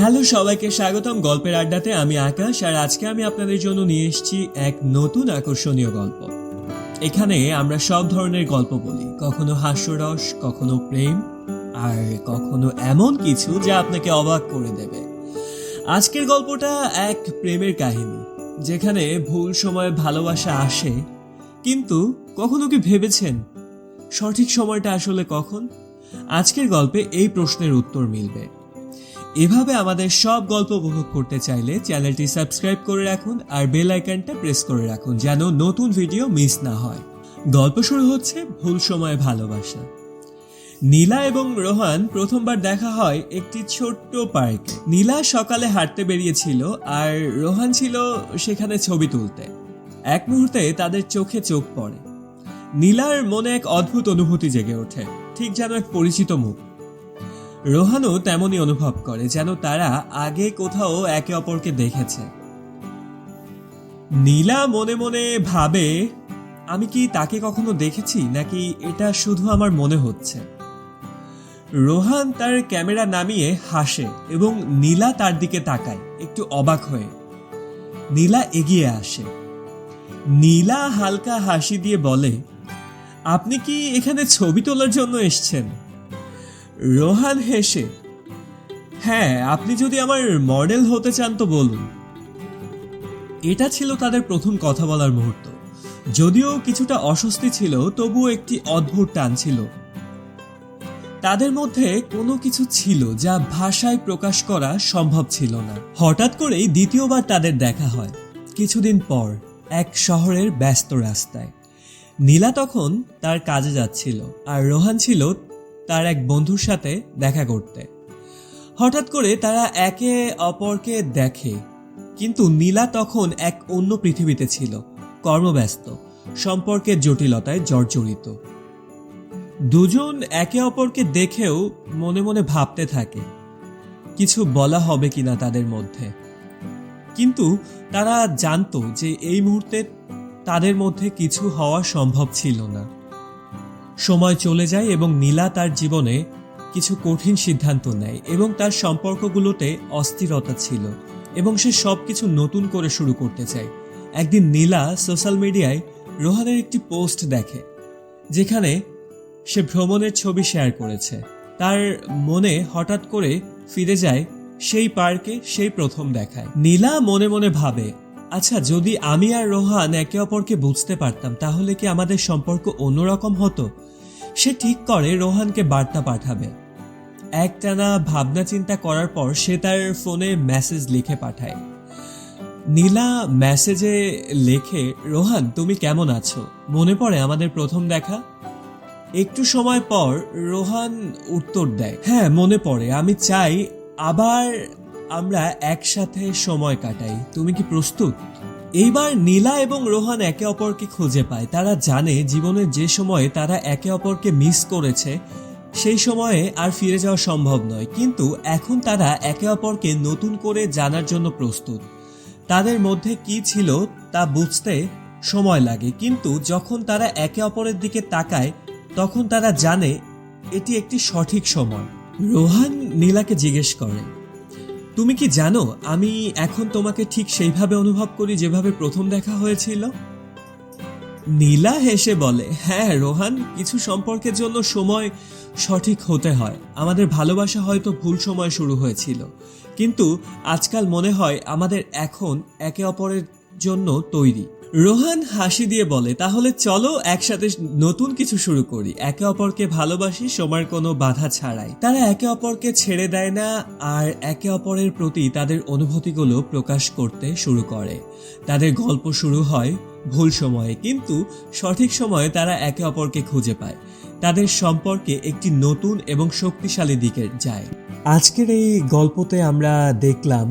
Hello সবাইকে স্বাগতম গল্পের আড্ডাতে। আমি আকাশ, আর আজকে আমি আপনাদের জন্য নিয়ে এসেছি এক নতুন আকর্ষণীয় গল্প। এখানে আমরা সব ধরনের গল্প বলি, কখনো হাস্যরস, কখনো প্রেম, আর কখনো এমন কিছু যা আপনাকে অবাক করে দেবে। আজকের গল্পটা এক প্রেমের কাহিনী, যেখানে ভুল সময়ে ভালোবাসা আসে। কিন্তু কখনো কি ভেবেছেন সঠিক সময়টা আসলে কখন? আজকের গল্পে এই প্রশ্নের উত্তর মিলবে। এভাবে আমাদের সব গল্প উপভোগ করতে চাইলে চ্যানেলটি সাবস্ক্রাইব করে রাখুন আর বেল আইকনটা প্রেস করে রাখুন যেন নতুন ভিডিও মিস না হয়। গল্প শুরু হচ্ছে ভুল সময়ে ভালোবাসা। নীলা এবং রোহান প্রথমবার দেখা হয় একটি ছোট্ট পার্কে। নীলা সকালে হাঁটতে বেরিয়েছিল আর রোহান ছিল সেখানে ছবি তুলতে। এক মুহূর্তে তাদের চোখে চোখ পড়ে। নীলার মনে এক অদ্ভুত অনুভূতি জেগে ওঠে, ঠিক যেন এক পরিচিত মুখ। রোহানও তেমনই অনুভব করে, যেন তারা আগে কোথাও একে অপরকে দেখেছে। নীলা মনে মনে ভাবে, আমি কি তাকে কখনো দেখেছি, নাকি এটা শুধু আমার মনে হচ্ছে? রোহান তার ক্যামেরা নামিয়ে হাসে এবং নীলা তার দিকে তাকায় একটু অবাক হয়ে। নীলা এগিয়ে আসে। নীলা হালকা হাসি দিয়ে বলে, আপনি কি এখানে ছবি তোলার জন্য এসেছেন? রোহান হেসে, হ্যাঁ, আপনি যদি আমার মডেল হতে চান তো বলুন। এটা ছিল তাদের প্রথম কথা বলার মুহূর্ত। যদিও কিছুটা অস্বস্তি ছিল, তবুও একটি অদ্ভুত টান ছিল। তাদের মধ্যে কোনো কিছু ছিল যা ভাষায় প্রকাশ করা সম্ভব ছিল না। হঠাৎ করেই দ্বিতীয়বার তাদের দেখা হয় কিছুদিন পর এক শহরের ব্যস্ত রাস্তায়। নীলা তখন তার কাজে যাচ্ছিল আর রোহান ছিল তার এক বন্ধুর সাথে দেখা করতে। হঠাৎ করে তারা একে অপরকে দেখে, কিন্তু নীলা তখন এক অন্য পৃথিবীতে ছিল, কর্মব্যস্ত, সম্পর্কের জটিলতায় জর্জরিত। দুজন একে অপরকে দেখেও মনে মনে ভাবতে থাকে কিছু বলা হবে কিনা তাদের মধ্যে। কিন্তু তারা জানতো যে এই মুহূর্তে তাদের মধ্যে কিছু হওয়া সম্ভব ছিল না। সময় চলে যায় এবং নীলা তার জীবনে কিছু কঠিন সিদ্ধান্ত নেয় এবং তার সম্পর্কগুলোতে অস্থিরতা ছিল এবং সে সবকিছু নতুন করে শুরু করতে চায়। একদিন নীলা সোশ্যাল মিডিয়ায় রোহানের একটি পোস্ট দেখে, যেখানে সে ভ্রমণের ছবি শেয়ার করেছে। তার মনে হঠাৎ করে ফিরে যায় সেই পার্কে, সেই প্রথম দেখায়। নীলা মনে মনে ভাবে, আচ্ছা, যদি আমি আর রোহান একে অপরকে বুঝতে পারতাম তাহলে কি আমাদের সম্পর্ক অন্যরকম হতো? সে ঠিক করে রোহানকে বার্তা পাঠাবে। একটানা ভাবনা চিন্তা করার পর সে তার ফোনে মেসেজ লিখে পাঠায়। নীলা মেসেজে লেখে, রোহান, তুমি কেমন আছো? মনে পড়ে আমাদের প্রথম দেখা? একটু সময় পর রোহান উত্তর দেয়, হ্যাঁ মনে পড়ে, আমি চাই আবার আমরা একসাথে সময় কাটাই। তুমি কি প্রস্তুত? এইবার নীলা এবং রোহান একে অপরকে খুঁজে পায়। তারা জানে জীবনের যে সময়ে তারা একে অপরকে মিস করেছে সেই সময়ে আর ফিরে যাওয়া সম্ভব নয়, কিন্তু এখন তারা একে অপরকে নতুন করে জানার জন্য প্রস্তুত। তাদের মধ্যে কি ছিল তা বুঝতে সময় লাগে, কিন্তু যখন তারা একে অপরের দিকে তাকায় তখন তারা জানে এটি একটি সঠিক সময়। রোহান নীলাকে জিজ্ঞেস করে, তুমি কি জানো আমি এখন তোমাকে ঠিক সেইভাবে অনুভব করি যেভাবে প্রথম দেখা হয়েছিল? নীলা হেসে বলে, হ্যাঁ রোহান, কিছু সম্পর্কের জন্য সময় সঠিক হতে হয়। আমাদের ভালোবাসা হয়তো ভুল সময় শুরু হয়েছিল, কিন্তু আজকাল মনে হয় আমাদের এখন একে অপরের জন্য তৈরি। রোহান হাসি দিয়ে বলে, তাহলে চলো একসাথে নতুন কিছু শুরু করি, একে অপরকে ভালোবাসি সময়ের কোনো বাধা ছাড়াই। তারা একে অপরকে ছেড়ে দেয় না আর একে অপরের প্রতি তাদের অনুভূতিগুলো প্রকাশ করতে শুরু করে। তাদের গল্প শুরু হয় ভুল সময়ে, কিন্তু সঠিক সময়ে তারা একে অপরকে খুঁজে পায়। তাদের সম্পর্কে একটি নতুন এবং শক্তিশালী দিকে যায়। আজকের এই গল্পতে আমরা দেখলাম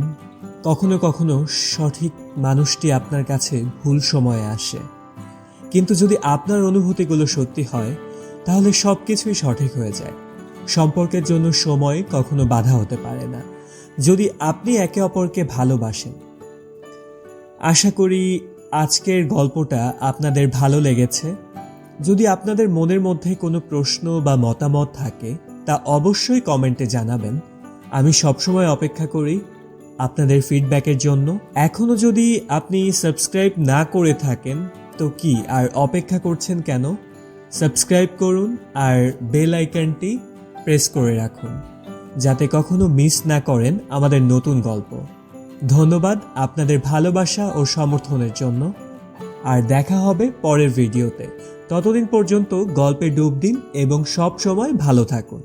কখনো কখনো সঠিক মানুষটি আপনার কাছে ভুল সময়ে আসে, কিন্তু যদি আপনার অনুভূতিগুলো সত্যি হয় তাহলে সবকিছুই সঠিক হয়ে যায়। সম্পর্কের জন্য সময় কখনো বাধা হতে পারে না, যদি আপনি একে অপরকে ভালোবাসেন। আশা করি আজকের গল্পটা আপনাদের ভালো লেগেছে। যদি আপনাদের মনের মধ্যে কোনো প্রশ্ন বা মতামত থাকে তা অবশ্যই কমেন্টে জানাবেন। আমি সবসময় অপেক্ষা করি আপনাদের ফিডব্যাকের জন্য। এখনও যদি আপনি সাবস্ক্রাইব না করে থাকেন তো কি আর অপেক্ষা করছেন কেন? সাবস্ক্রাইব করুন আর বেল আইকনটি প্রেস করে রাখুন যাতে কখনো মিস না করেন আমাদের নতুন গল্প। ধন্যবাদ আপনাদের ভালোবাসা ও সমর্থনের জন্য। আর দেখা হবে পরের ভিডিওতে। ততদিন পর্যন্ত গল্পে ডুব দিন এবং সব সময় ভালো থাকুন।